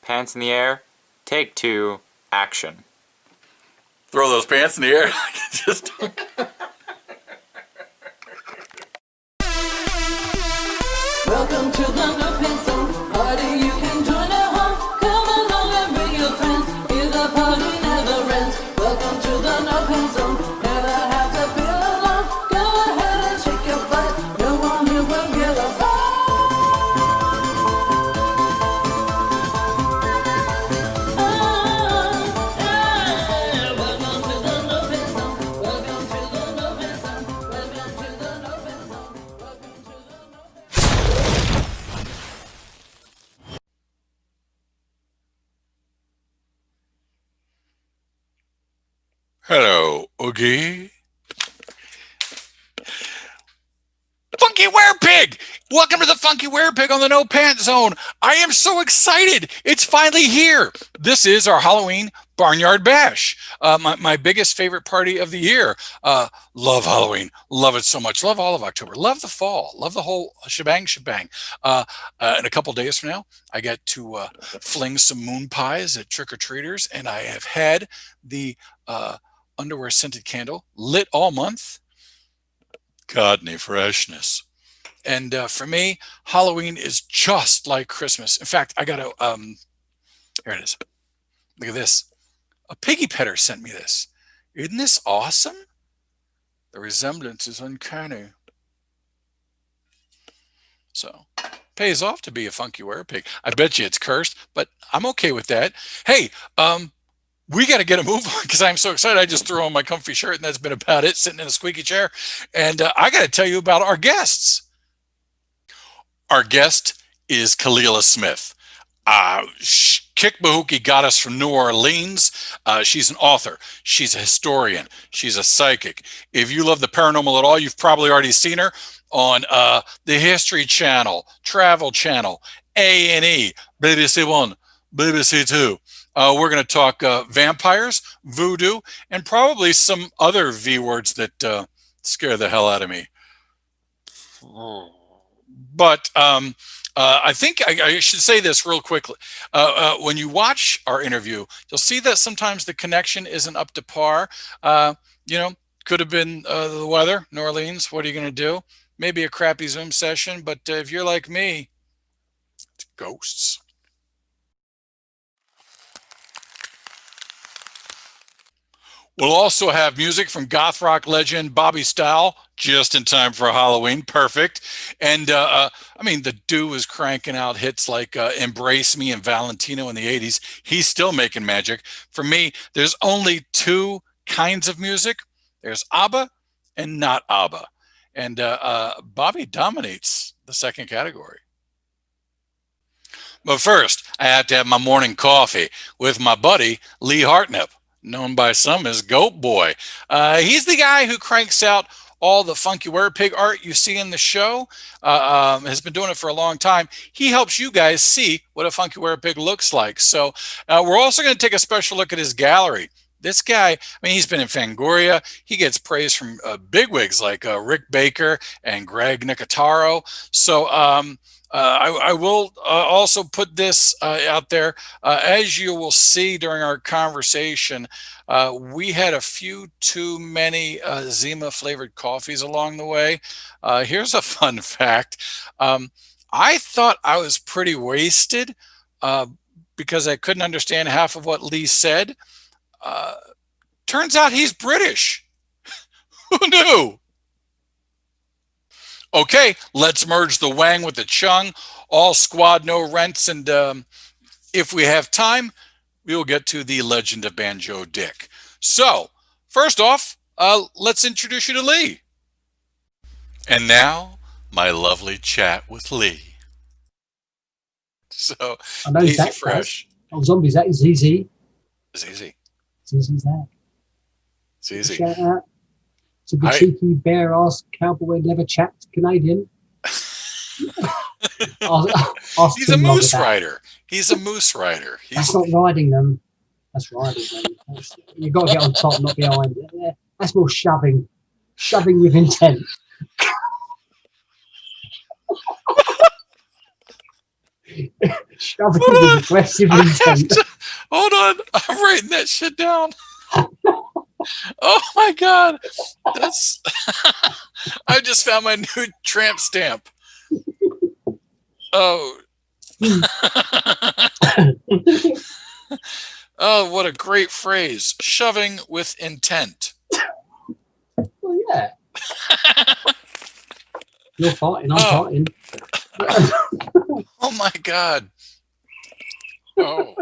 Pants in the air. Take 2. Action. Throw those pants in the air. Just. Welcome to the No Pants Zone party. You can join at home. Come along and bring your friends. Here the party never ends. Welcome to the No Pants Zone. Never have to feel alone. Go ahead and shake your butt. No one here will get a bite. Welcome to the No Pants Zone. Welcome to the No Pants Zone. Welcome to the No Pants Zone. Welcome to the No Pants Zone. Hello, Oogie. Funky Werepig! Welcome to the Funky Werepig on the No Pants Zone. I am so excited. It's finally here. This is our Halloween Barnyard Bash. My biggest favorite party of the year. Love Halloween. Love it so much. Love all of October. Love the fall. Love the whole shebang. In a couple days from now, I get to fling some moon pies at trick-or-treaters, and I have had the underwear scented candle lit all month. God, any freshness. And for me, Halloween is just like Christmas. In fact, I got to, here it is. Look at this. A piggy petter sent me this. Isn't this awesome? The resemblance is uncanny. So, pays off to be a funky werepig. I bet you it's cursed, but I'm okay with that. Hey, we got to get a move on because I'm so excited. I just threw on my comfy shirt, and that's been about it, sitting in a squeaky chair. And I got to tell you about our guests. Our guest is KALILA SMITH. Kick Bahookie got us from New Orleans. She's an author. She's a historian. She's a psychic. If you love the paranormal at all, you've probably already seen her on the History Channel, Travel Channel, A&E, BBC One, BBC Two. We're going to talk vampires, voodoo, and probably some other V words that scare the hell out of me. But I think I should say this real quickly. When you watch our interview, you'll see that sometimes the connection isn't up to par. Could have been the weather, New Orleans. What are you going to do? Maybe a crappy Zoom session. But if you're like me, it's ghosts. We'll also have music from goth rock legend BOBBI STYLE, just in time for Halloween. Perfect. And the dude was cranking out hits like Embrace Me and Valentino in the 80s. He's still making magic. For me, there's only 2 kinds of music. There's ABBA and not ABBA. And Bobby dominates the second category. But first, I have to have my morning coffee with my buddy, Lee Hartnett, known by some as Goatboy. He's the guy who cranks out all the funky werepig art you see in the show. Has been doing it for a long time. He helps you guys see what a funky werepig looks like. So we're also going to take a special look at his gallery. This guy, he's been in Fangoria. He gets praise from bigwigs like Rick Baker and Greg Nicotero. So I will also put this out there. As you will see during our conversation, we had a few too many Zima flavored coffees along the way. Here's a fun fact. I thought I was pretty wasted because I couldn't understand half of what Lee said. Turns out he's British. Who knew? Okay, let's merge the Wang with the Chung. All squad, no rents. And if we have time, we will get to the legend of Banjo Dick. So, first off, let's introduce you to Lee. And now, my lovely chat with Lee. So, I know easy Zach fresh. does. Oh, zombies, that is easy. It's easy. It's easy, Zach. It's easy. Shout out to the cheeky, bare-ass, cowboy, leather-chapped Canadian. He's a moose rider. He's a moose rider. That's not riding them. That's riding them. You've got to get on top, not behind. Yeah, that's more shoving. Shoving with intent. Shoving with aggressive intent. Hold on. I'm writing that shit down. Oh my God. That's I just found my new tramp stamp. Oh. Oh, what a great phrase. Shoving with intent. Well, yeah. You're fighting, I'm fighting. Oh my God. Oh.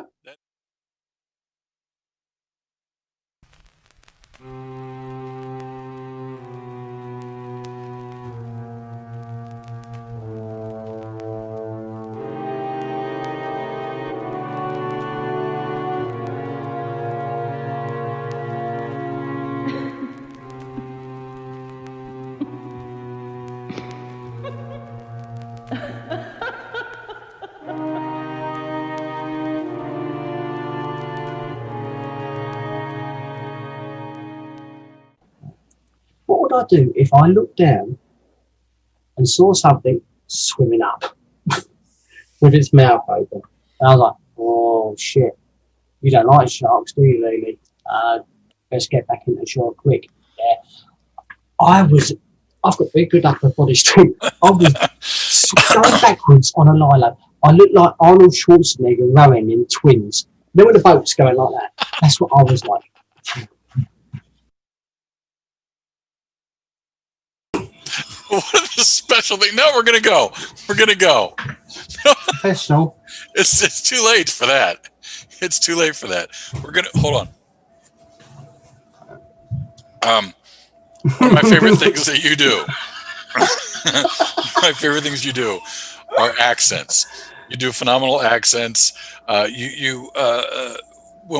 What would I do if I looked down and saw something swimming up with its mouth open? And I was like, oh shit, you don't like sharks, do you, Lily? Let's get back into the shore quick. Yeah. I've got very good upper body strength. I was going backwards on a lilo. I looked like Arnold Schwarzenegger rowing in Twins. You know when the boat's going like that? That's what I was like. What is the special thing? No, we're gonna go. We're gonna go. Professional. It's too late for that. It's too late for that. We're gonna hold on. One of my favorite things that you do. My favorite things you do are accents. You do phenomenal accents. When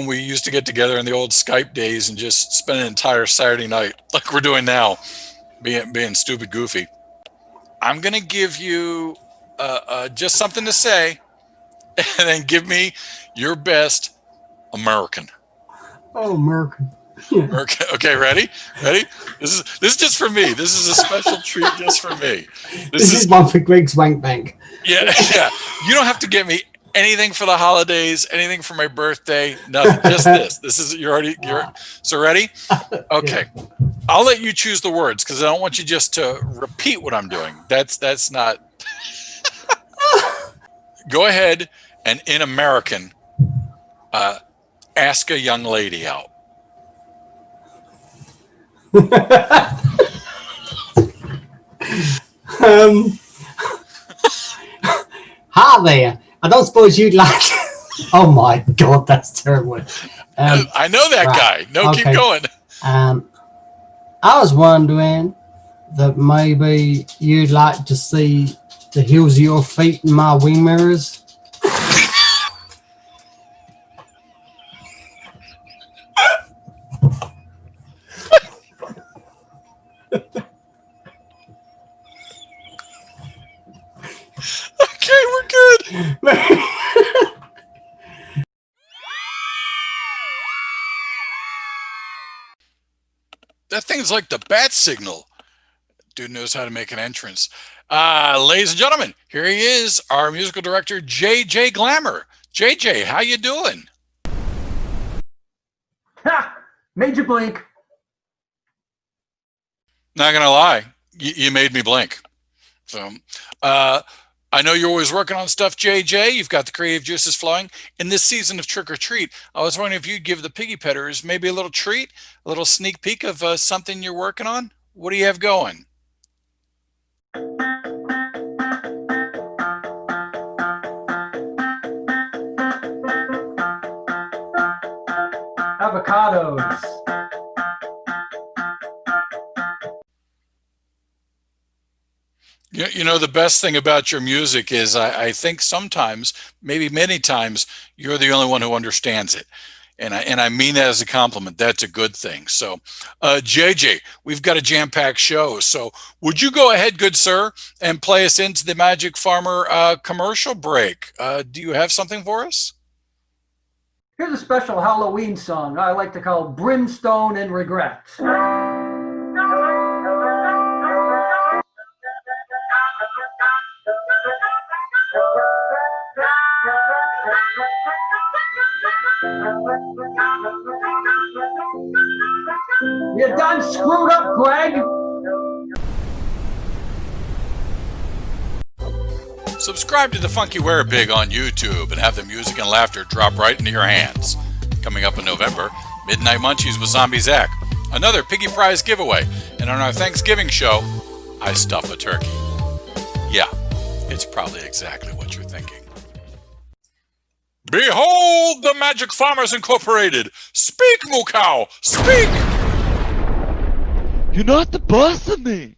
we used to get together in the old Skype days and just spend an entire Saturday night like we're doing now, being stupid goofy. I'm gonna give you just something to say, and then give me your best American. Oh, American. American. Okay, ready? This is just for me. This is a special treat just for me. This is one for Greg's Wank Bank. Yeah. You don't have to get me anything for the holidays, anything for my birthday, nothing. Just this. This is you're so ready? Okay. Yeah. I'll let you choose the words because I don't want you just to repeat what I'm doing. That's not. Go ahead and in American, ask a young lady out. Hi there. I don't suppose you'd like. Oh my God, that's terrible. I know that guy. No, okay. Keep going. I was wondering that maybe you'd like to see the heels of your feet in my wing mirrors. Okay, we're good. That thing's like the bat signal. Dude knows how to make an entrance. Ladies and gentlemen, here he is, our musical director, JJ Glamour. JJ, how you doing? Ha! Made you blink. Not gonna lie, you made me blink. So, I know you're always working on stuff, JJ. You've got the creative juices flowing. In this season of Trick or Treat, I was wondering if you'd give the piggy petters maybe a little treat, a little sneak peek of something you're working on. What do you have going? Avocados. You know, the best thing about your music is I think sometimes, maybe many times, you're the only one who understands it. And I mean that as a compliment. That's a good thing. So, JJ, we've got a jam-packed show. So would you go ahead, good sir, and play us into the Magic Farmer commercial break? Do you have something for us? Here's a special Halloween song I like to call Brimstone and Regret. You done screwed up, Greg? Subscribe to the Funky Werepig on YouTube and have the music and laughter drop right into your hands. Coming up in November, Midnight Munchies with Zombie Zach, another Piggy Prize giveaway, and on our Thanksgiving show, I stuff a turkey. Yeah, it's probably exactly what you're thinking. Behold the Magic Farmers Incorporated! Speak, moo cow! Speak! You're not the boss of me!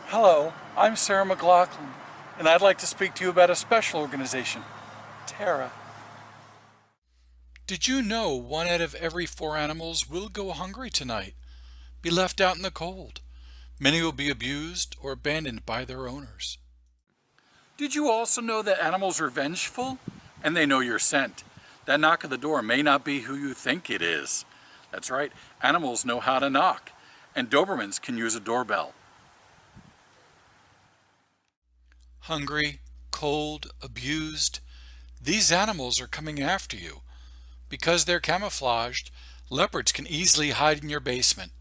Hello, I'm Sarah McLaughlin, and I'd like to speak to you about a special organization, Terra. Did you know 1 out of every 4 animals will go hungry tonight, be left out in the cold? Many will be abused or abandoned by their owners. Did you also know that animals are vengeful? And they know your scent. That knock at the door may not be who you think it is. That's right, animals know how to knock, and Dobermans can use a doorbell. Hungry, cold, abused, these animals are coming after you. Because they're camouflaged, leopards can easily hide in your basement.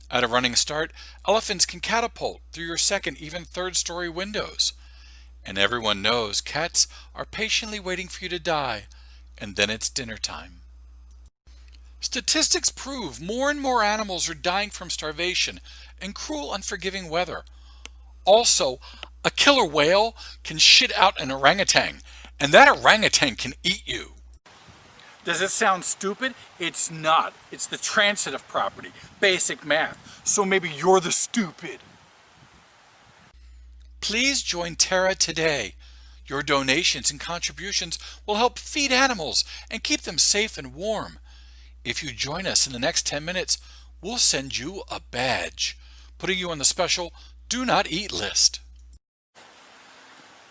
At a running start, elephants can catapult through your 2nd, even 3rd-story windows. And everyone knows cats are patiently waiting for you to die, and then it's dinner time. Statistics prove more and more animals are dying from starvation and cruel, unforgiving weather. Also, a killer whale can shit out an orangutan, and that orangutan can eat you. Does it sound stupid? It's not. It's the transitive property, basic math. So maybe you're the stupid. Please join Terra today. Your donations and contributions will help feed animals and keep them safe and warm. If you join us in the next 10 minutes, we'll send you a badge, putting you on the special Do Not Eat list.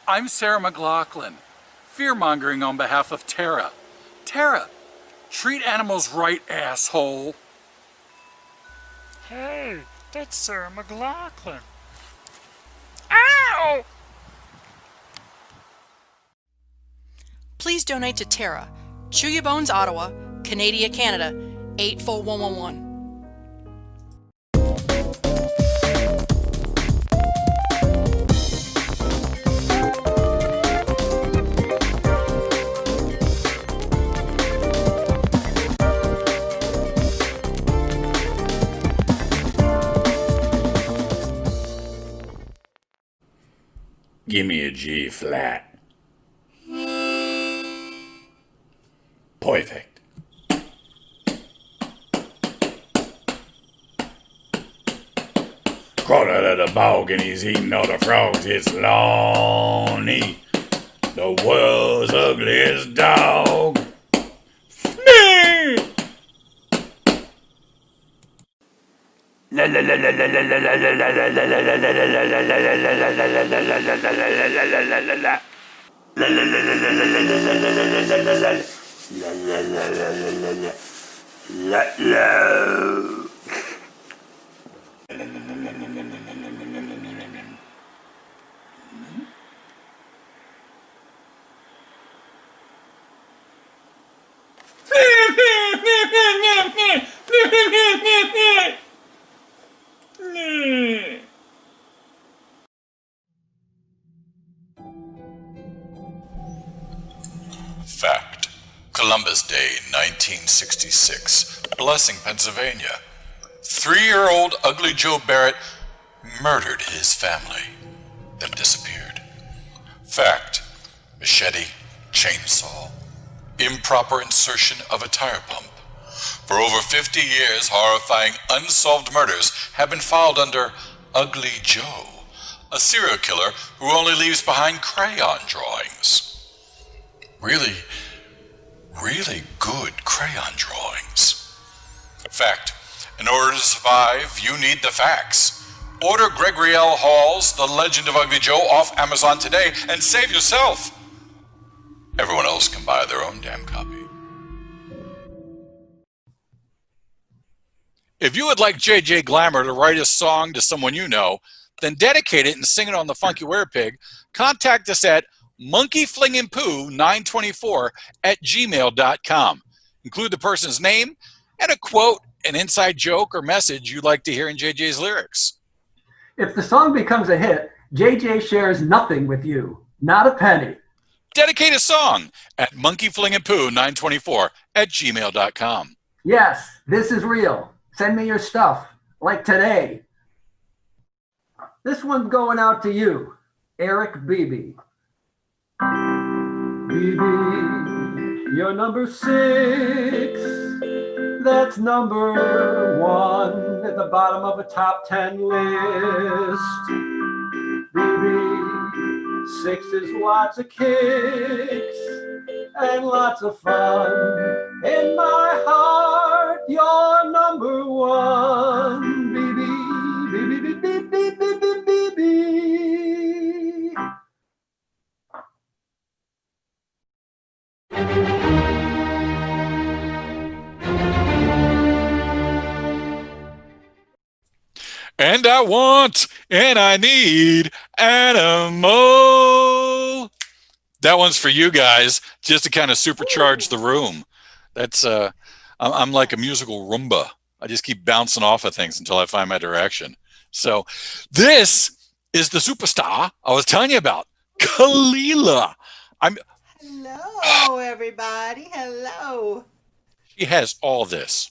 I'm Sarah McLaughlin, fear-mongering on behalf of Terra. Terra, treat animals right, asshole. Hey, that's Sarah McLaughlin. Ow! Please donate to Terra, Chew Your Bones, Ottawa, Canada, Canada, 84111. Give me a G flat. Perfect. Crawled out of the bog and he's eating all the frogs. It's Lonnie, the world's ugliest dog. La la la la la la la la la la la la la la la la Fact: Columbus Day, 1966, Blessing, Pennsylvania. 3-year-old Ugly Joe Barrett murdered his family, then disappeared. Fact: machete, chainsaw, improper insertion of a tire pump. For over 50 years, horrifying unsolved murders have been filed under Ugly Joe, a serial killer who only leaves behind crayon drawings. Really good crayon drawings. Fact: in order to survive, you need the facts. Order Gregory L. Hall's The Legend of Ugly Joe off Amazon today and save yourself. Everyone else can buy their own damn copy. If you would like JJ Glamour to write a song to someone you know, then dedicate it and sing it on the Funky Werepig, contact us at monkeyflingingpoo924@gmail.com. Include the person's name and a quote, an inside joke, or message you'd like to hear in JJ's lyrics. If the song becomes a hit, JJ shares nothing with you. Not a penny. Dedicate a song at monkeyflingingpoo924@gmail.com. Yes, this is real. Send me your stuff, like today. This one's going out to you, Eric Beebe. Beebe, you're number 6. That's number 1 at the bottom of a top 10 list. Beebe, 6 is lots of kicks and lots of fun. In my heart, you're number 1. Beebe, Beebe, Beebe, Beebe, Beebe, Beebe. And I want and I need animal. That one's for you guys, just to kind of supercharge the room. That's I'm like a musical Roomba. I just keep bouncing off of things until I find my direction. So this is the superstar I was telling you about, KALILA. Hello, everybody. Hello. She has all this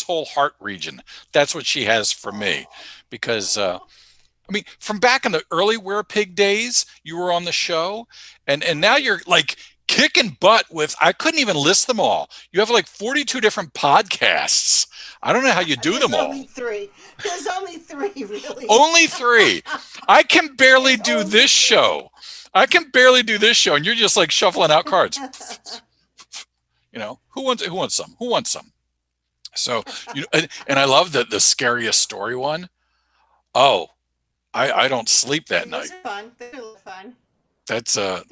whole heart region. That's what she has for me, because I mean, from back in the early Werepig days, you were on the show, and now you're like kicking butt with, I couldn't even list them all. You have like 42 different podcasts. I don't know how you do them all. Only 3. There's only 3, really. Only 3. I can barely do this show. And you're just like shuffling out cards. You know, who wants some? Who wants some? So, you know, and I love the scariest story one. Oh, I don't sleep that night. Those are fun. They're a lot of fun. That's fun.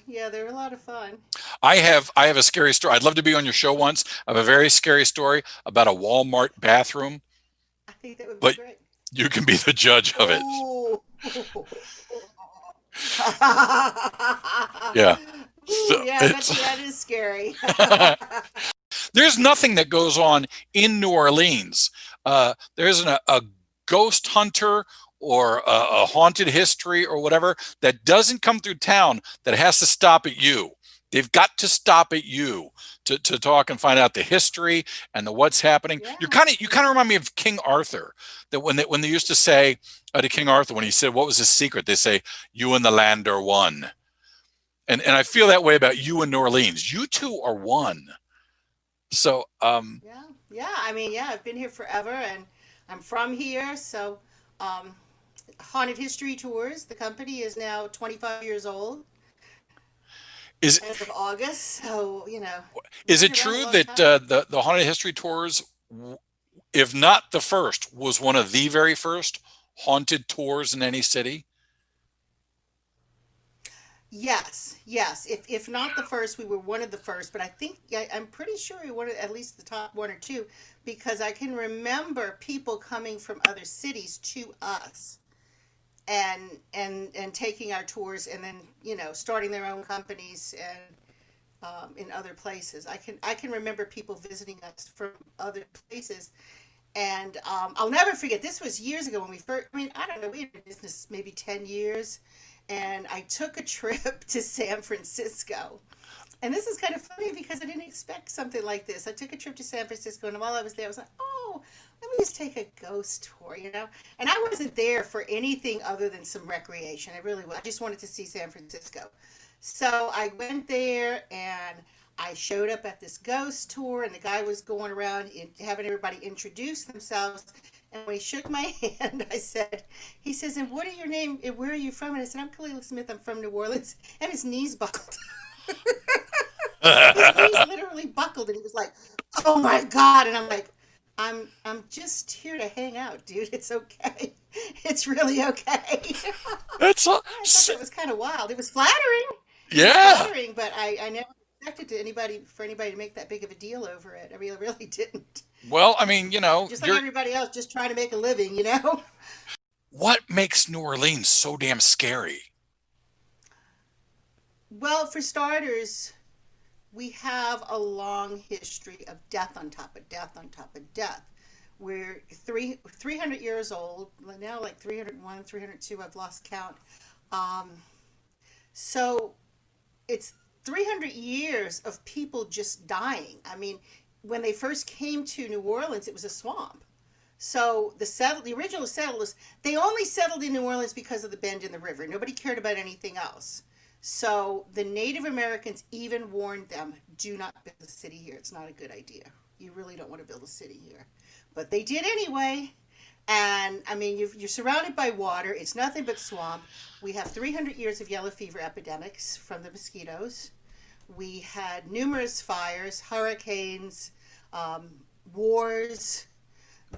Yeah, they're a lot of fun. I have a scary story. I'd love to be on your show once. I have a very scary story about a Walmart bathroom. I think that would be great. You can be the judge of it. Yeah. Ooh, yeah, that is scary. There's nothing that goes on in New Orleans. There isn't a ghost hunter or a haunted history or whatever that doesn't come through town that has to stop at you. They've got to stop at you to talk and find out the history and the what's happening. Yeah. You kind of remind me of King Arthur. That when they used to say to King Arthur, when he said what was his secret, they say, "You and the land are one." And I feel that way about you in New Orleans. You two are one. So yeah. I mean, yeah, I've been here forever, and I'm from here. So Haunted History Tours, the company is now 25 years old. End of August, so you know. Is it true that the Haunted History Tours, if not the first, was one of the very first haunted tours in any city? Yes. If not the first, we were one of the first. But I'm pretty sure we were at least the top 1 or 2, because I can remember people coming from other cities to us, and taking our tours, and then starting their own companies and in other places. I can remember people visiting us from other places. And I'll never forget, this was years ago when we first, I don't know, we had been in business maybe 10 years. And I took a trip to San Francisco. And this is kind of funny because I didn't expect something like this. I took a trip to San Francisco, and while I was there, I was like, oh, let me just take a ghost tour, And I wasn't there for anything other than some recreation. I just wanted to see San Francisco. So I went there, and I showed up at this ghost tour, and the guy was going around having everybody introduce themselves. And when he shook my hand, he says, "And what are your name? And where are you from?" And I said, "I'm KALILA Smith. I'm from New Orleans." And his knees buckled. His knees literally buckled, and he was like, "Oh my God!" And I'm like, "I'm just here to hang out, dude. It's okay. It's really okay." That's all. I thought it was kind of wild. It was flattering. Yeah. But I never expect it for anybody to make that big of a deal over it. I really didn't. Well, I mean, Just like everybody else, just trying to make a living, you know? what makes New Orleans so damn scary? Well, for starters, we have a long history of death on top of death on top of death. We're 300 years old, now like 301, 302, I've lost count. So it's 300 years of people just dying. I mean, when they first came to New Orleans, it was a swamp. So the original settlers, they only settled in New Orleans because of the bend in the river. Nobody cared about anything else. So the Native Americans even warned them, do not build a city here. It's not a good idea. You really don't want to build a city here. But they did anyway. And I mean, you're surrounded by water. It's nothing but swamp. We have 300 years of yellow fever epidemics from the mosquitoes. We had numerous fires, hurricanes, wars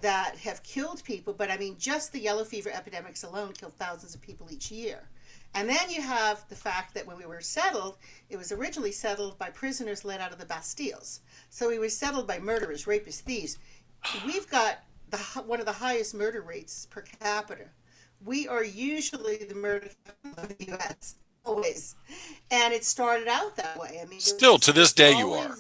that have killed people. But I mean, just the yellow fever epidemics alone killed thousands of people each year. And then you have the fact that when we were settled, it was originally settled by prisoners let out of the Bastilles. So we were settled by murderers, rapists, thieves. We've got one of the highest murder rates per capita. We are usually the murder capital of the U.S. always, and it started out that way. I mean, Still to this day, you are.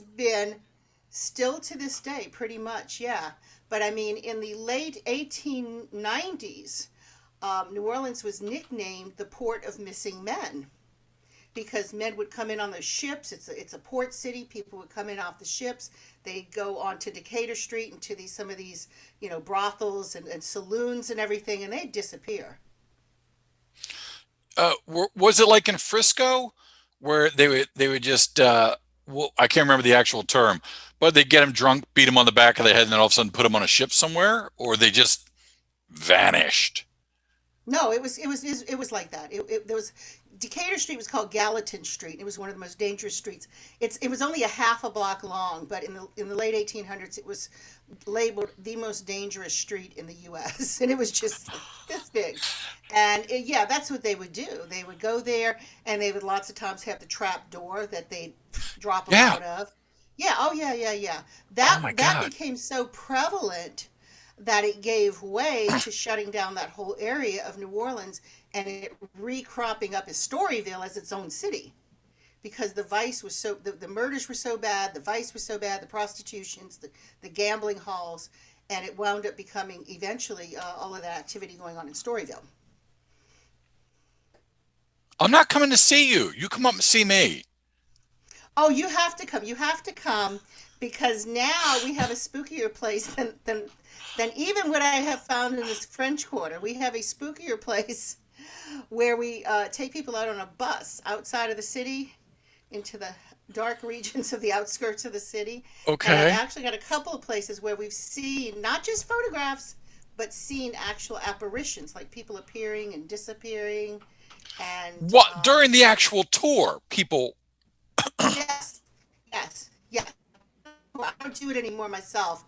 Still to this day, pretty much, yeah. But I mean, in the late 1890s, New Orleans was nicknamed the port of missing men, because men would come in on those ships. It's a port city. People would come in off the ships. They'd go on to Decatur Street and to some of these, brothels and saloons and everything, and they'd disappear. Was it like in Frisco, where they would just well, I can't remember the actual term, but they'd get them drunk, beat them on the back of the head, and then all of a sudden put them on a ship somewhere, or they just vanished? No, it was like that. There was Decatur Street was called Gallatin Street. It was one of the most dangerous streets. It was only a half a block long, but in the late 1800s, it was labeled the most dangerous street in the U.S. and it was just this big. And yeah, that's what they would do. They would go there, and they would lots of times have the trap door that they'd drop them out of. Yeah. Oh yeah. That became so prevalent that it gave way to shutting down that whole area of New Orleans and it recropping up as Storyville as its own city, because the vice was the murders were so bad, the vice was so bad, the prostitutions, the gambling halls, and it wound up becoming eventually all of that activity going on in Storyville. I'm not coming to see you. You come up and see me. Oh, you have to come. You have to come, because now we have a spookier place than even what I have found in this French Quarter. We have a spookier place where we take people out on a bus outside of the city into the dark regions of the outskirts of the city. Okay. And I've actually got a couple of places where we've seen not just photographs, but seen actual apparitions, like people appearing and disappearing. And what during the actual tour, people? Yes. Well, I don't do it anymore myself.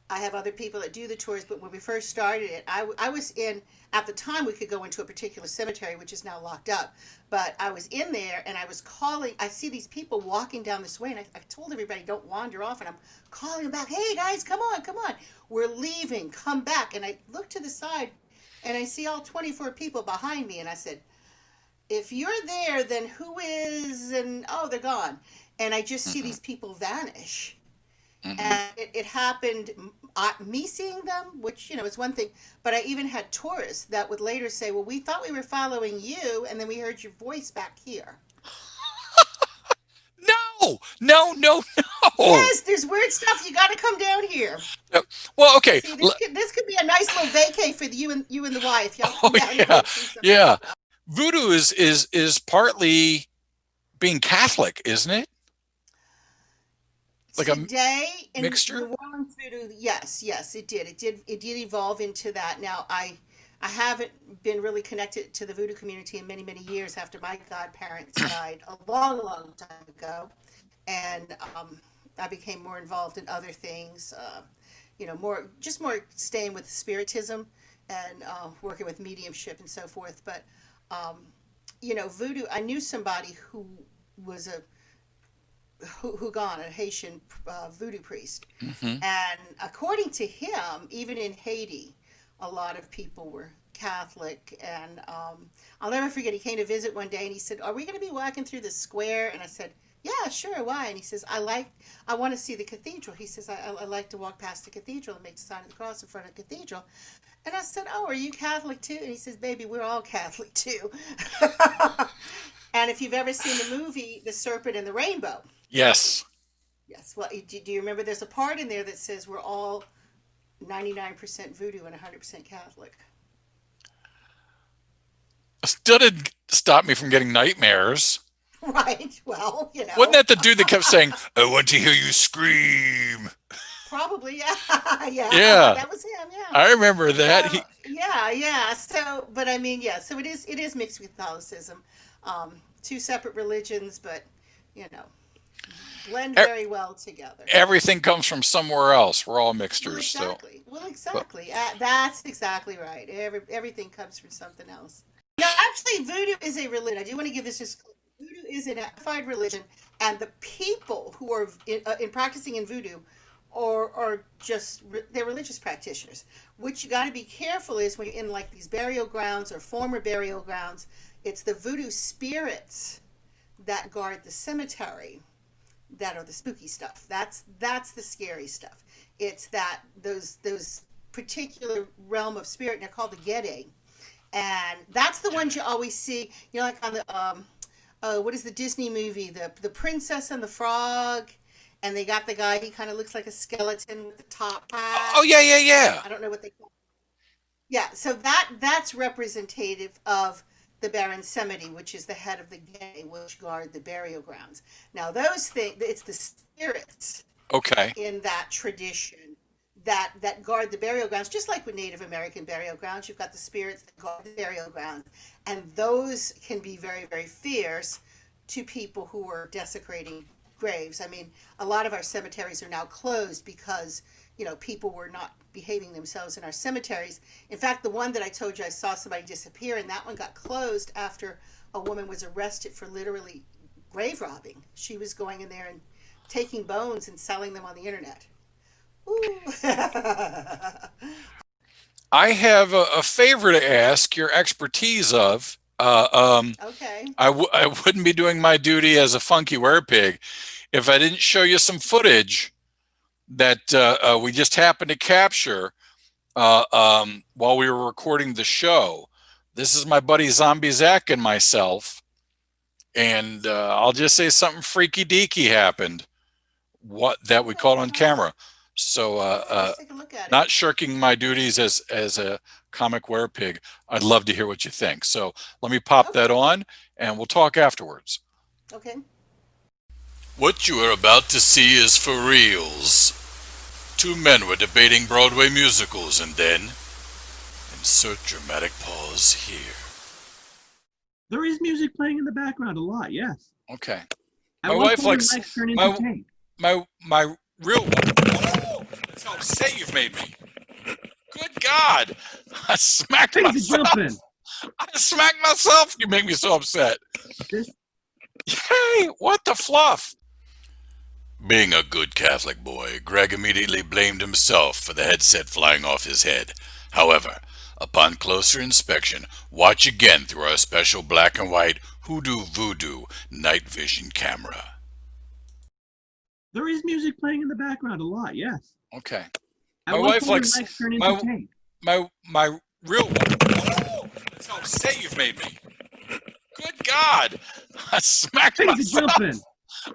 I have other people that do the tours, but when we first started it, I was in, at the time we could go into a particular cemetery, which is now locked up, but I was in there and I was calling, I see these people walking down this way, and I told everybody, don't wander off, and I'm calling them back, hey guys, come on, we're leaving, come back. And I look to the side and I see all 24 people behind me, and I said, if you're there, then who is? And oh, they're gone. And I just see these people vanish. And it happened, me seeing them, which, is one thing, but I even had tourists that would later say, well, we thought we were following you, and then we heard your voice back here. No. Yes, there's weird stuff. You got to come down here. Well, okay. See, this could be a nice little vacay for you and the wife. Yeah. Voodoo is partly being Catholic, isn't it? Like today a mixture? In New Orleans voodoo, yes, it did. It did evolve into that. Now, I haven't been really connected to the voodoo community in many, many years after my godparents died a long, long time ago. And I became more involved in other things, more staying with spiritism and working with mediumship and so forth. But, voodoo, I knew somebody who was Hugon, a Haitian voodoo priest. Mm-hmm. And according to him, even in Haiti, a lot of people were Catholic. And I'll never forget, he came to visit one day and he said, "Are we going to be walking through the square?" And I said, "Yeah, sure, why?" And he says, I want to see the cathedral." He says, I like to walk past the cathedral and make the sign of the cross in front of the cathedral. And I said, "Oh, are you Catholic too?" And he says, "Baby, we're all Catholic too." And if you've ever seen the movie The Serpent and the Rainbow. Yes. Yes. Well, do you remember there's a part in there that says we're all 99% voodoo and 100% Catholic? Still didn't stop me from getting nightmares. Right. Well, you know. Wasn't that the dude that kept saying, "I want to hear you scream"? Probably, yeah. Yeah. That was him, yeah. I remember that. So, yeah. So, but I mean, yeah. So it is mixed with Catholicism. Two separate religions, but you know, blend very well together. Everything comes from somewhere else. We're all mixtures. Exactly. Well, exactly. That's exactly right. Everything comes from something else. No, actually, voodoo is a religion. I do want to give this just. Voodoo is an identified religion, and the people who are in practicing in voodoo are just they're religious practitioners. What you got to be careful is when you're in like these burial grounds or former burial grounds, it's the voodoo spirits that guard the cemetery that are the spooky stuff. That's the scary stuff. It's that those particular realm of spirit, and they're called the Gede, and that's the ones you always see. You know, like on the what is the Disney movie, the Princess and the Frog. And they got the guy, he kind of looks like a skeleton with the top hat. Oh, yeah. I don't know what they call it. Yeah, so that's representative of the Baron Samedi, which is the head of the Gede, which guard the burial grounds. Now, those things, it's the spirits in that tradition that guard the burial grounds, just like with Native American burial grounds. You've got the spirits that guard the burial grounds. And those can be very, very fierce to people who are desecrating graves. I mean, a lot of our cemeteries are now closed because, you know, people were not behaving themselves in our cemeteries. In fact, the one that I told you I saw somebody disappear, and that one got closed after a woman was arrested for literally grave robbing. She was going in there and taking bones and selling them on the internet. Ooh. I have a favor to ask your expertise of. Okay. I wouldn't be doing my duty as a funky werepig if I didn't show you some footage that we just happened to capture while we were recording the show. This is my buddy Zombie Zach and myself, and I'll just say something freaky deaky happened. What that we caught on camera. So Let's take a look at it. not shirking my duties as a comic werepig, I'd love to hear what you think. So let me pop that on, and we'll talk afterwards. Okay. What you are about to see is for reals. Two men were debating Broadway musicals, and then insert dramatic pause here. There is music playing in the background a lot, yes. Okay. At My what wife point likes do lights turn into tank? my real one. That's how upset you've made me. Good God! I smacked Crazy myself. jumping. I smacked myself. You make me so upset. Hey, what the fluff? Being a good Catholic boy, Greg immediately blamed himself for the headset flying off his head. However, upon closer inspection, watch again through our special black and white Hoodoo Voodoo night vision camera. There is music playing in the background a lot, yes. Okay. At My what wife point likes do lights turn into tank? my real one. That's how upset you've made me. Good God! I smacked Crazy myself. jumping.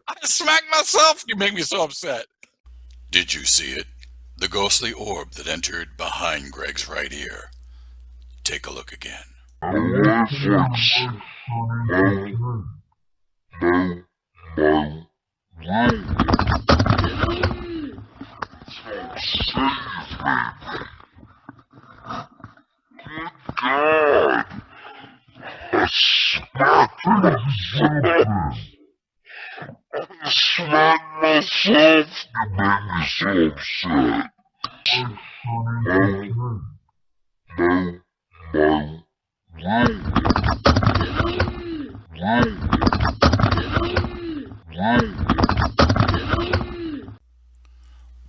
I smacked myself. You make me so upset. Did you see it? The ghostly orb that entered behind Greg's right ear. Take a look again.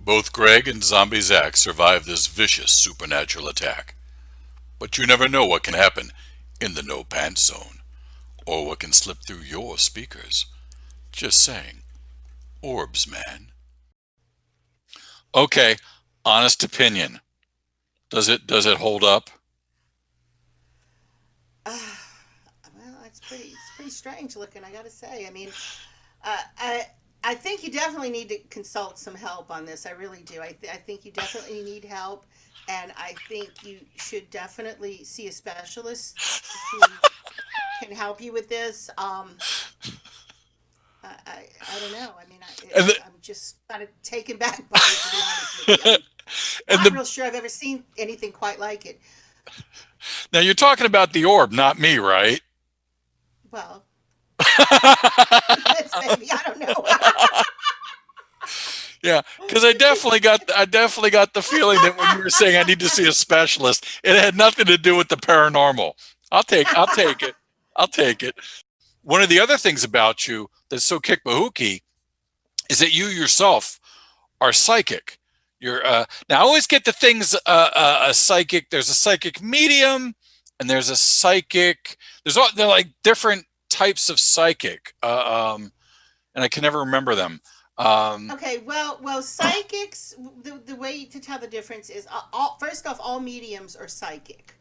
Both Greg and Zombie Zach survive this vicious supernatural attack. But you never know what can happen in the no pants zone, or what can slip through your speakers. Just saying. Orbs, man. Okay, honest opinion. Does it hold up? Well, it's pretty strange looking, I gotta say. I mean, I think you definitely need to consult some help on this. I really do. I think you definitely need help, and I think you should definitely see a specialist who can help you with this. I don't know. I mean, I'm just kind of taken back by it, to be honest with you. I'm not real sure I've ever seen anything quite like it. Now you're talking about the orb, not me, right? Well, it's maybe, I don't know. Yeah, because I definitely got the feeling that when you were saying I need to see a specialist, it had nothing to do with the paranormal. I'll take it. I'll take it. One of the other things about you that's so kickbahooky is that you yourself are psychic. You're now I always get the things a psychic. There's a psychic medium, and there's a psychic. They're like different types of psychic, and I can never remember them. Okay, well, psychics. The way to tell the difference is first off, all mediums are psychic.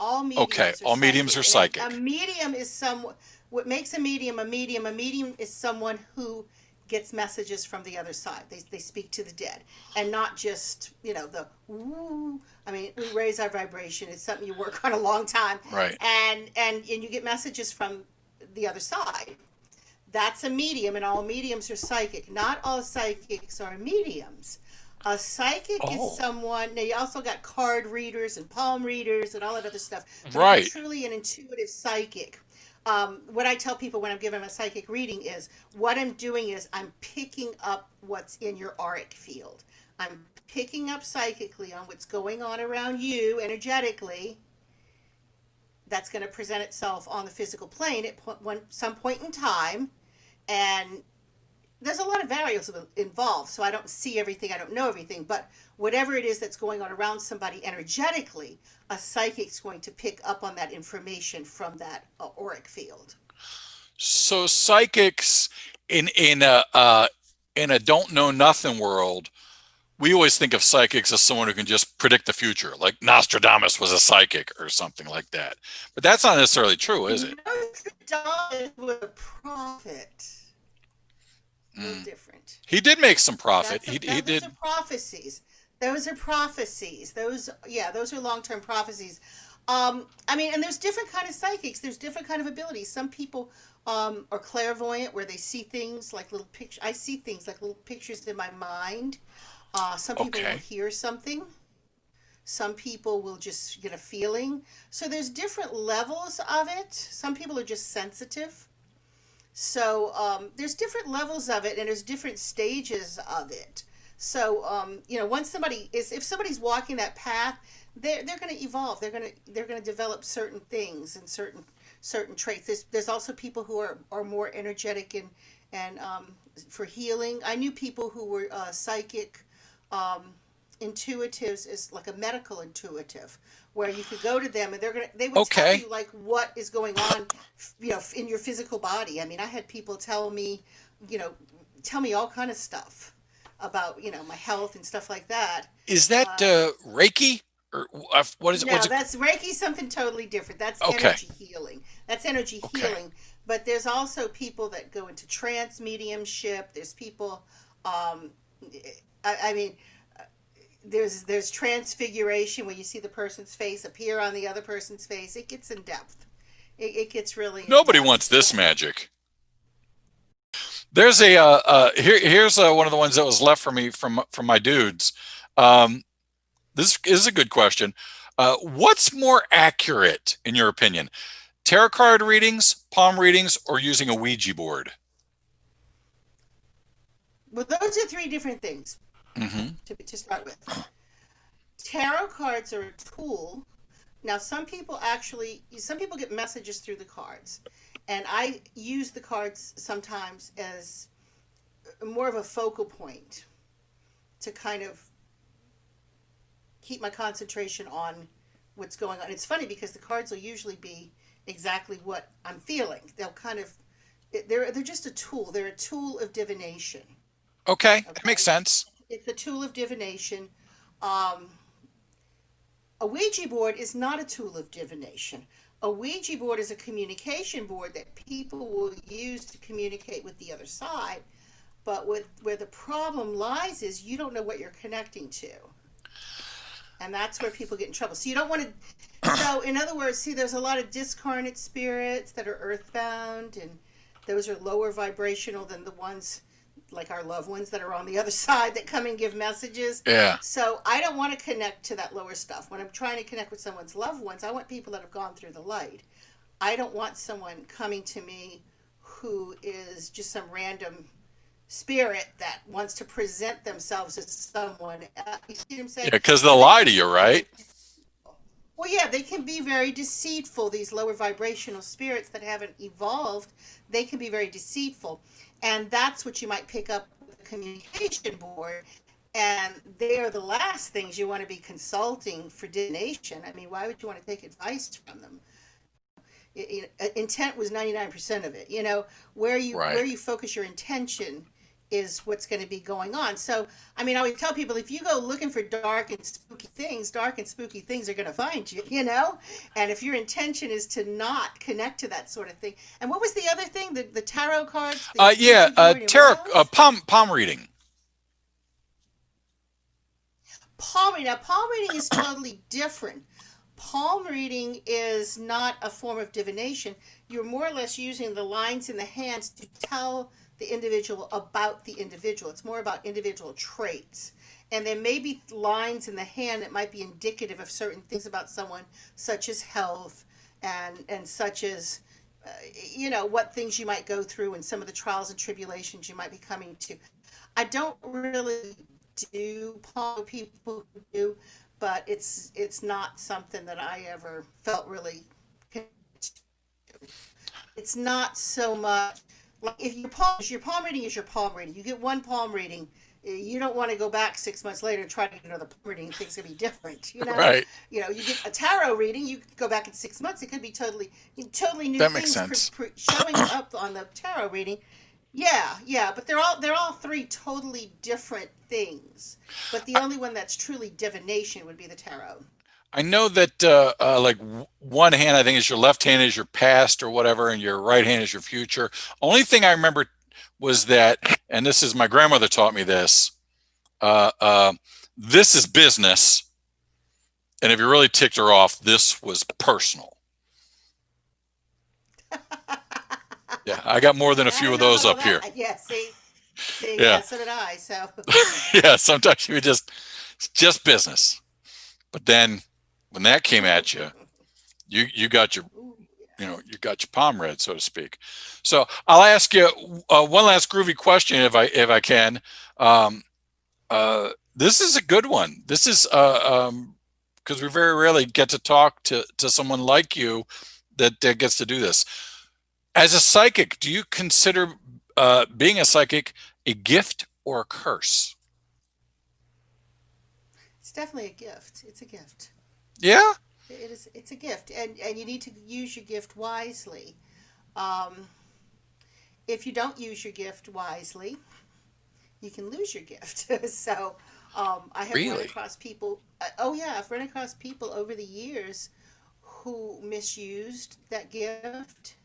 All mediums are psychic. A medium is what makes a medium a medium. A medium is someone who gets messages from the other side. They speak to the dead, and not just the woo. I mean, we raise our vibration. It's something you work on a long time, right? And you get messages from the other side. That's a medium, and all mediums are psychic. Not all psychics are mediums. A psychic is someone. Now you also got card readers and palm readers and all that other stuff. Right. Truly an intuitive psychic. What I tell people when I'm giving them a psychic reading is what I'm doing is I'm picking up what's in your auric field. I'm picking up psychically on what's going on around you energetically. That's going to present itself on the physical plane at some point in time. And there's a lot of variables involved, so I don't see everything, I don't know everything, but whatever it is that's going on around somebody energetically, a psychic's going to pick up on that information from that auric field. So psychics in a don't know nothing world, we always think of psychics as someone who can just predict the future, like Nostradamus was a psychic or something like that. But that's not necessarily true, is it? Nostradamus was a prophet. Different. He did make some profit. He did. Those are prophecies. Those are prophecies. Those are long-term prophecies. I mean, and there's different kind of psychics. There's different kind of abilities. Some people are clairvoyant, where they see things like little pictures. I see things like little pictures in my mind. Some people will hear something. Some people will just get a feeling. So there's different levels of it. Some people are just sensitive. So there's different levels of it, and there's different stages of it. So once if somebody's walking that path, they're going to evolve. They're going to develop certain things and certain traits. There's also people who are more energetic and for healing. I knew people who were psychic intuitives, is like a medical intuitive, where you could go to them and they would tell you like what is going on, in your physical body. I mean, I had people tell me all kind of stuff about my health and stuff like that. Is that Reiki, or what is it? No, that's Reiki. Something totally different. That's energy healing. That's energy healing. But there's also people that go into trance mediumship. There's people. I mean. There's transfiguration, where you see the person's face appear on the other person's face. It gets in depth. It gets really. Nobody wants this magic. There's here's one of the ones that was left for me from my dudes. This is a good question. What's more accurate in your opinion? Tarot card readings, palm readings, or using a Ouija board? Well, those are three different things. To start with, tarot cards are a tool. Now, some people get messages through the cards, and I use the cards sometimes as more of a focal point. to kind of keep my concentration on what's going on. It's funny because the cards will usually be exactly what I'm feeling. They'll kind of, they're just a tool. They're a tool of divination. Okay, that makes sense. It's a tool of divination. A Ouija board is not a tool of divination. A Ouija board is a communication board that people will use to communicate with the other side. But where the problem lies is you don't know what you're connecting to. And that's where people get in trouble. So you don't want to, so in other words, see, there's a lot of discarnate spirits that are earthbound, and those are lower vibrational than the ones like our loved ones that are on the other side that come and give messages. Yeah. So I don't want to connect to that lower stuff. When I'm trying to connect with someone's loved ones, I want people that have gone through the light. I don't want someone coming to me who is just some random spirit that wants to present themselves as someone. You see what I'm saying? Yeah, because they'll lie to you, right? Well, yeah, they can be very deceitful. These lower vibrational spirits that haven't evolved, they can be very deceitful. And that's what you might pick up with a communication board. And they're the last things you want to be consulting for divination. I mean, why would you want to take advice from them? Intent was 99% of it. You know, where you focus your intention is what's going to be going on. So, I mean, I always tell people, if you go looking for dark and spooky things are going to find you, you know? And if your intention is to not connect to that sort of thing. And what was the other thing? The tarot cards? Tarot, palm reading. Palm reading. Now, palm reading is totally different. Palm reading is not a form of divination. You're more or less using the lines in the hands to tell the individual about the individual. It's more about individual traits. And there may be lines in the hand that might be indicative of certain things about someone, such as health and such as, you know, what things you might go through and some of the trials and tribulations you might be coming to. I don't really do palm people who do, but it's not something that I ever felt really connected to. It's not so much. Like if your palm reading is your palm reading. You get one palm reading. You don't want to go back 6 months later and try to get another palm reading and things gonna be different. You know, right? You know, you get a tarot reading. You go back in 6 months. It could be totally new that things makes sense. Showing up on the tarot reading. Yeah, but they're all three totally different things. But the only one that's truly divination would be the tarot. I know that like one hand, I think, is your left hand is your past or whatever, and your right hand is your future. Only thing I remember was that, and this is my grandmother taught me this. This is business, and if you really ticked her off, this was personal. Yeah, I got more than a few of those up here. Yeah, see, yeah, so did I. So yeah, sometimes you would just business, but then when that came at you, you got your, you know, you got your palm read, so to speak. So I'll ask you one last groovy question, if I can. This is a good one. This is because we very rarely get to talk to someone like you that gets to do this. As a psychic, do you consider being a psychic a gift or a curse? it's definitely a gift. It's a gift. Yeah. It is. It's a gift, and you need to use your gift wisely. If you don't use your gift wisely, you can lose your gift. So I have run across people. Oh yeah, I've run across people over the years who misused that gift.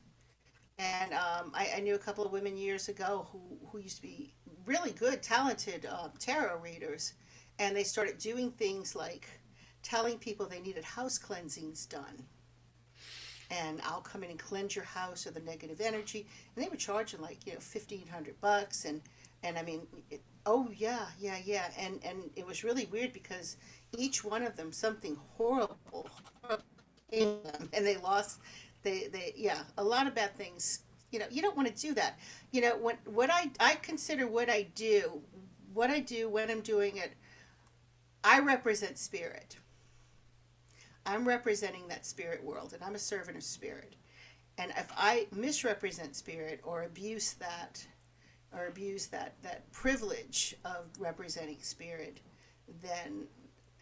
And I knew a couple of women years ago who used to be really good, talented tarot readers, and they started doing things like telling people they needed house cleansings done. And I'll come in and cleanse your house of the negative energy. And they were charging like, $1,500. And I mean, oh yeah. And it was really weird because each one of them, something horrible came to them, and they lost, a lot of bad things. You don't want to do that. What I consider what I do when I'm doing it, I represent spirit. I'm representing that spirit world, and I'm a servant of spirit. And if I misrepresent spirit or abuse that, or abuse that privilege of representing spirit, then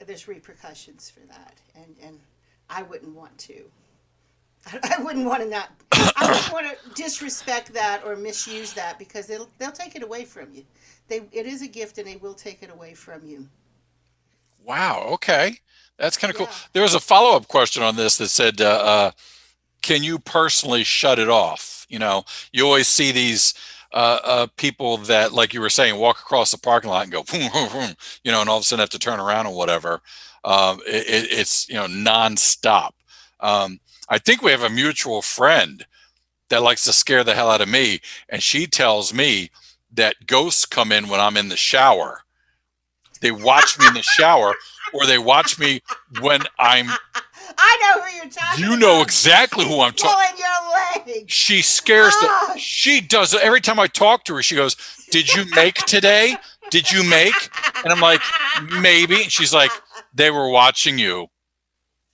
there's repercussions for that, and I wouldn't want to. I wouldn't want to not. I wouldn't want to disrespect that or misuse that, because they'll take it away from you. It is a gift, and they will take it away from you. Wow. Okay, that's kind of cool. There was a follow-up question on this that said, "Can you personally shut it off?" You know, you always see these people that, like you were saying, walk across the parking lot and go, boom, boom, boom, you know, and all of a sudden have to turn around or whatever. It's, you know, nonstop. I think we have a mutual friend that likes to scare the hell out of me, and she tells me that ghosts come in when I'm in the shower. They watch me in the shower, or they watch me when I'm. I know who you're talking about. You know exactly who I'm talking. Pulling your leg. She scares the. She does it every time I talk to her. She goes, "Did you make today? Did you make?" And I'm like, "Maybe." And she's like, "They were watching you."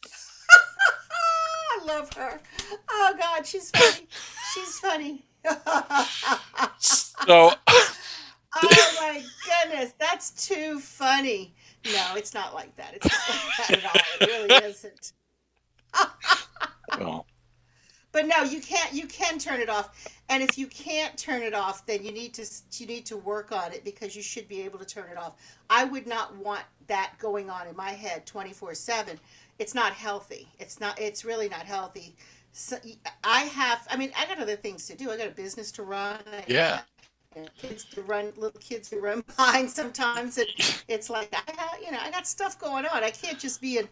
I love her. Oh God, she's funny. She's funny. So. Oh my goodness, that's too funny. No, it's not like that. It's not like that at all. It really isn't. Well. But no, you can turn it off. And if you can't turn it off, then you need to work on it, because you should be able to turn it off. I would not want that going on in my head 24/7. It's not healthy. It's really not healthy. So I got other things to do. I got a business to run. Yeah. Little kids to run behind sometimes, and it's like I got stuff going on. I can't just be in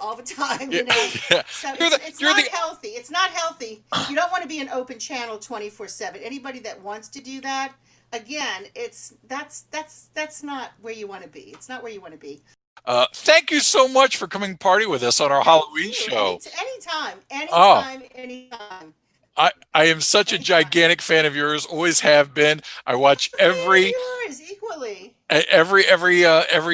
all the time, you know. Yeah. So it's not healthy. It's not healthy. You don't want to be an open channel 24/7. Anybody that wants to do that, again, that's not where you want to be. It's not where you want to be. Thank you so much for coming party with us on our Halloween show. Anytime. I am such a gigantic fan of yours. Always have been. I watch every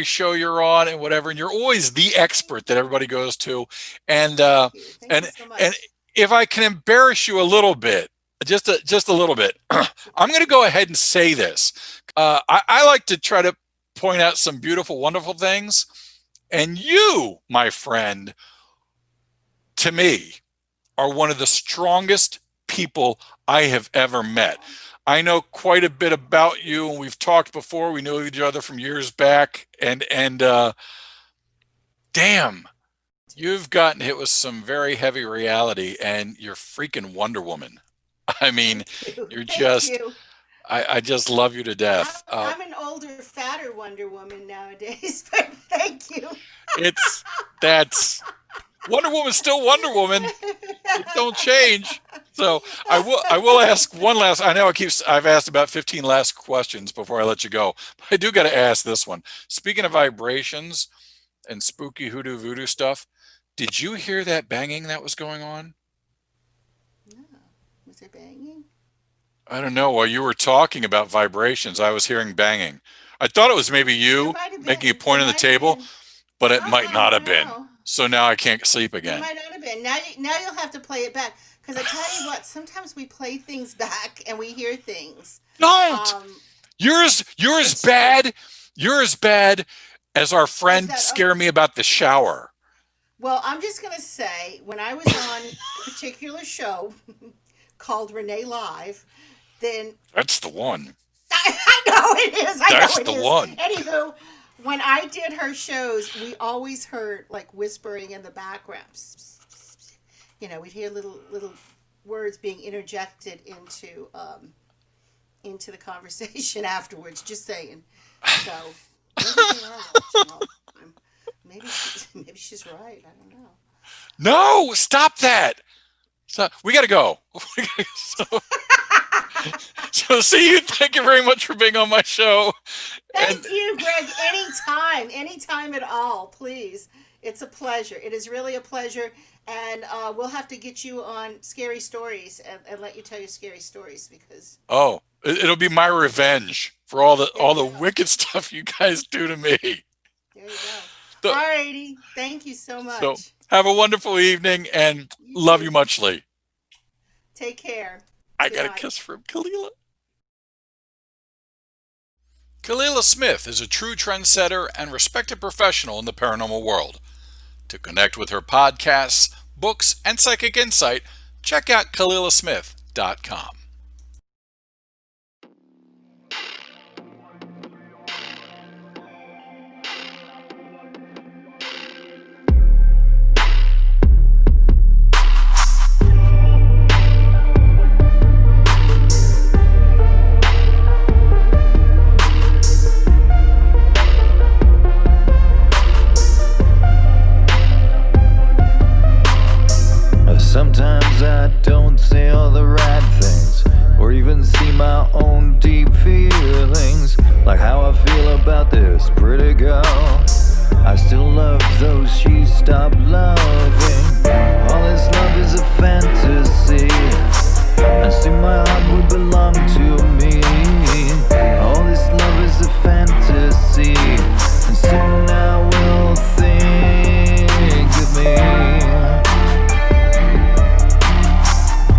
show you're on and whatever, and you're always the expert that everybody goes to. And and if I can embarrass you a little bit, just a little bit, I'm going to go ahead and say this. I like to try to point out some beautiful, wonderful things, and you, my friend, to me, are one of the strongest people I have ever met. I know quite a bit about you, and we've talked before. We know each other from years back, and damn, you've gotten hit with some very heavy reality, and you're freaking Wonder Woman. I mean, you're just. I just love you to death. I'm an older, fatter Wonder Woman nowadays, but thank you. That's Wonder Woman's still Wonder Woman. It don't change. So I will ask one last. I know I've asked about 15 last questions before I let you go. But I do got to ask this one. Speaking of vibrations and spooky hoodoo voodoo stuff, did you hear that banging that was going on? No. Was there banging? I don't know. While you were talking about vibrations, I was hearing banging. I thought it was maybe you making a point on the table, but it might not have been. So now I can't sleep again. It might not have been. Now you'll have to play it back. Because I tell you what, sometimes we play things back and we hear things. Don't! You're as bad as our friend scare me about the shower. Well, I'm just going to say, when I was on a particular show called Renee Live, then... That's the one. I know it is. That's the one. Anywho, when I did her shows, we always heard like whispering in the background. You know, we'd hear little words being interjected into the conversation afterwards. Just saying. So maybe she's right. I don't know. No, stop that. So we got to go. So see you. Thank you very much for being on my show. Thank you, Greg. Anytime at all, please. It's a pleasure. It is really a pleasure. And we'll have to get you on Scary Stories and let you tell your scary stories, because it'll be my revenge for all the wicked stuff you guys do to me. There you go. All righty. Thank you so much. So have a wonderful evening, and love you muchly. Take care. I got a kiss from KALILA. KALILA SMITH is a true trendsetter and respected professional in the paranormal world. To connect with her podcasts, books, and psychic insight, check out KALILASmith.com. Sometimes I don't say all the right things, or even see my own deep feelings, like how I feel about this pretty girl. I still love though she stopped loving. All this love is a fantasy, and still my heart would belong to me. All this love is a fantasy, and soon I will think of me.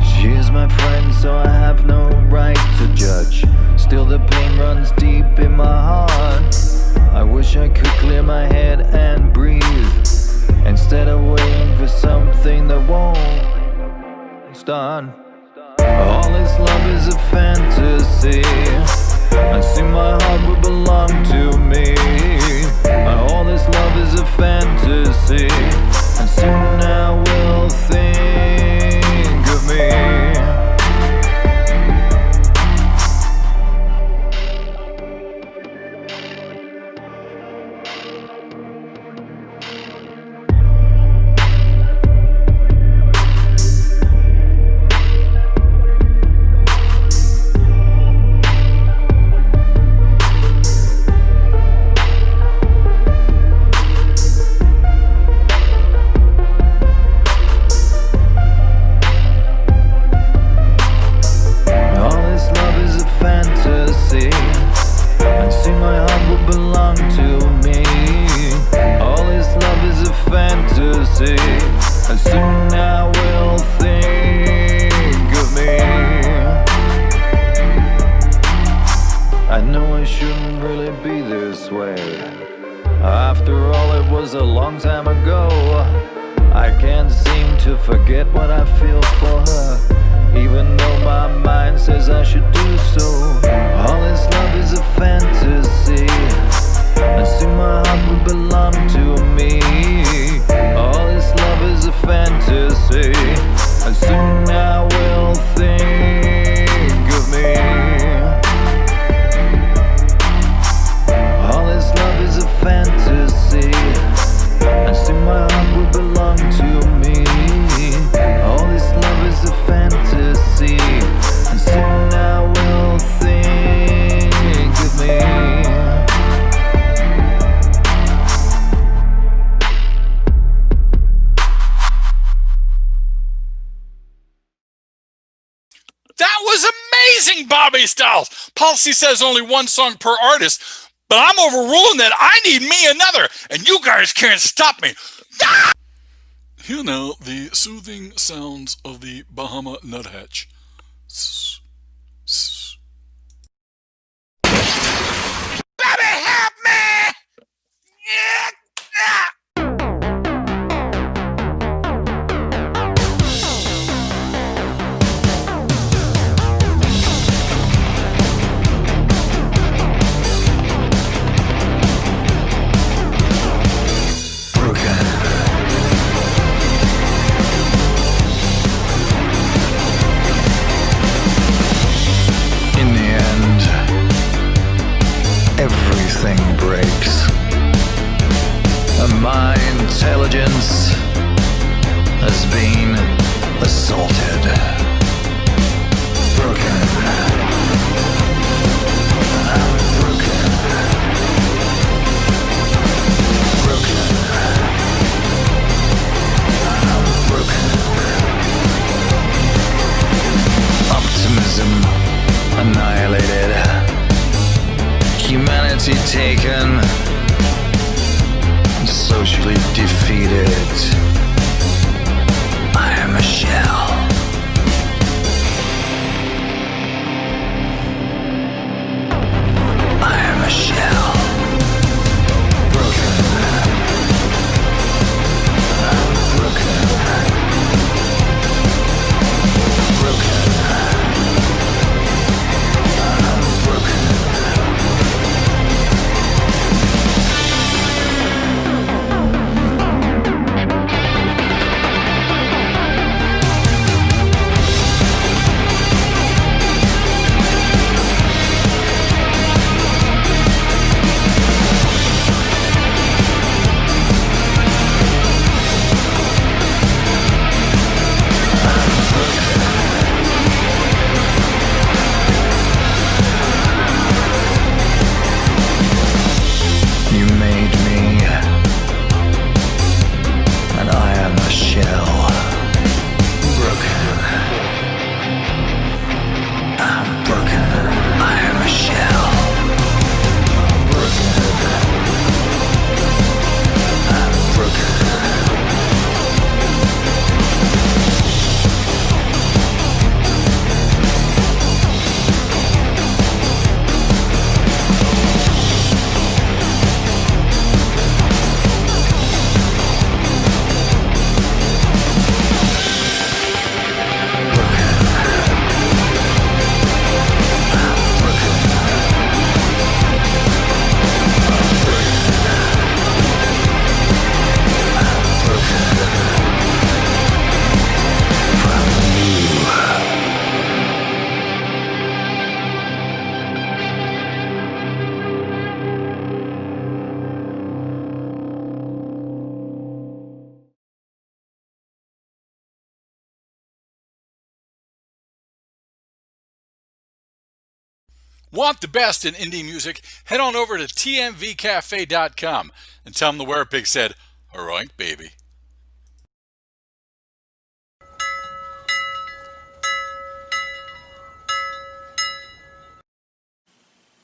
She is my friend, so I have no right to judge. Still the pain runs deep in my heart. I wish I could clear my head and breathe, instead of waiting for something that won't start. All this love is a fantasy, and soon my heart will belong to me. All this love is a fantasy, and soon I will think of me. And soon I will think of me. I know I shouldn't really be this way. After all, it was a long time ago. I can't seem to forget what I feel for her, even though my mind says I should do so. All this love is a fantasy, and soon my heart will belong to me. All this love is a fantasy, and soon I will think of me. All this love is a fantasy, and soon my heart will belong to me. All this love is a fantasy, and soon I will think of me. That was amazing, Bobby Styles. Policy says only one song per artist, but I'm overruling that. I need me another, and you guys can't stop me. Ah! Here now, the soothing sounds of the Bahama nuthatch. Baby, help me! Yeah! Ah! Everything breaks, and my intelligence has been assaulted, broken. I'm broken, broken. I'm broken. Optimism annihilated. Humanity taken, socially defeated. I am a shell. I am a shell. Want the best in indie music? Head on over to tmvcafe.com and tell them the Werepig said, "Harroink, baby."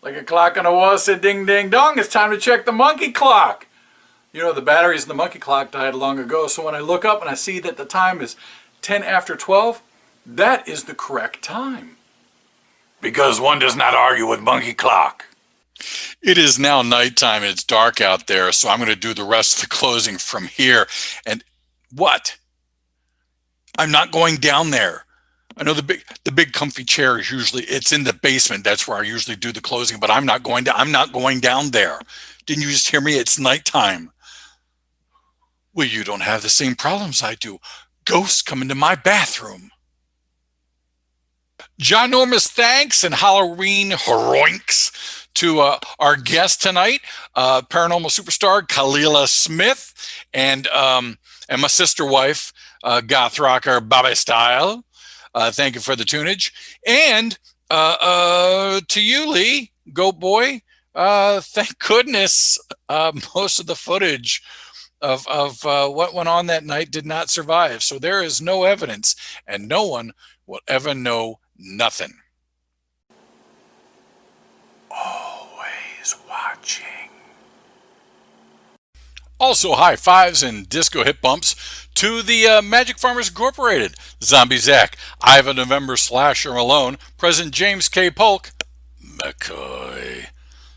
Like a clock on a wall said ding ding dong, it's time to check the monkey clock. You know, the batteries in the monkey clock died long ago, so when I look up and I see that the time is 10 after 12, that is the correct time. Because one does not argue with monkey clock. It is now nighttime and it's dark out there, so I'm going to do the rest of the closing from here. And what? I'm not going down there. I know the big comfy chair is usually, it's in the basement. That's where I usually do the closing, but I'm not going down there. Didn't you just hear me? It's nighttime. Well, you don't have the same problems I do. Ghosts come into my bathroom. Ginormous thanks and Halloween harroinks to our guest tonight, paranormal superstar KALILA SMITH, and my sister wife, goth rocker BOBBI STYLE. Thank you for the tunage. And to you, Lee, Goatboy, thank goodness most of the footage of what went on that night did not survive. So there is no evidence, and no one will ever know nothing. Always watching. Also, high fives and disco hip bumps to the Magic Farmers Incorporated, Zombie Zach, Ivan November Slasher Malone, President James K. Polk, McCoy,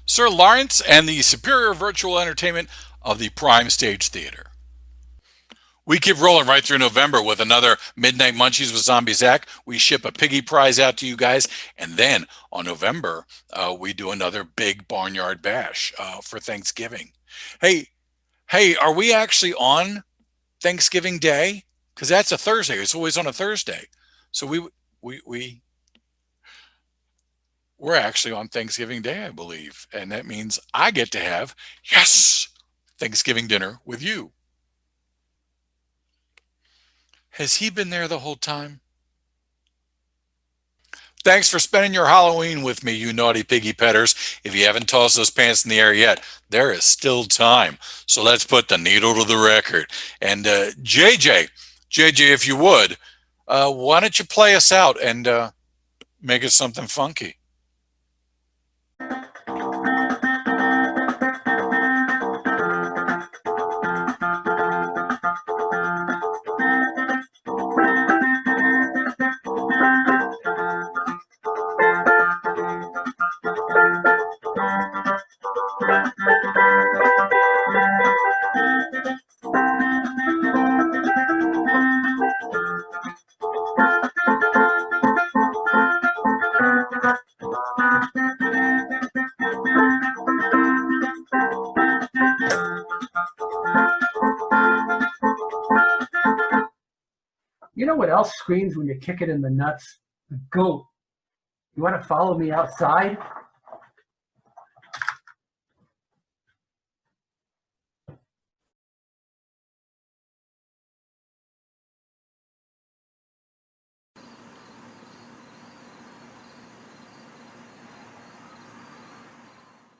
Sir Lawrence, and the Superior Virtual Entertainment of the Prime Stage Theater. We keep rolling right through November with another Midnight Munchies with Zombie Zach. We ship a piggy prize out to you guys. And then on November, we do another big barnyard bash for Thanksgiving. Hey, are we actually on Thanksgiving Day? Because that's a Thursday. It's always on a Thursday. So we're actually on Thanksgiving Day, I believe. And that means I get to have, yes, Thanksgiving dinner with you. Has he been there the whole time? Thanks for spending your Halloween with me, you naughty piggy petters. If you haven't tossed those pants in the air yet, there is still time. So let's put the needle to the record. And JJ, if you would, why don't you play us out and make it something funky? You know what else screams when you kick it in the nuts? A goat. You want to follow me outside?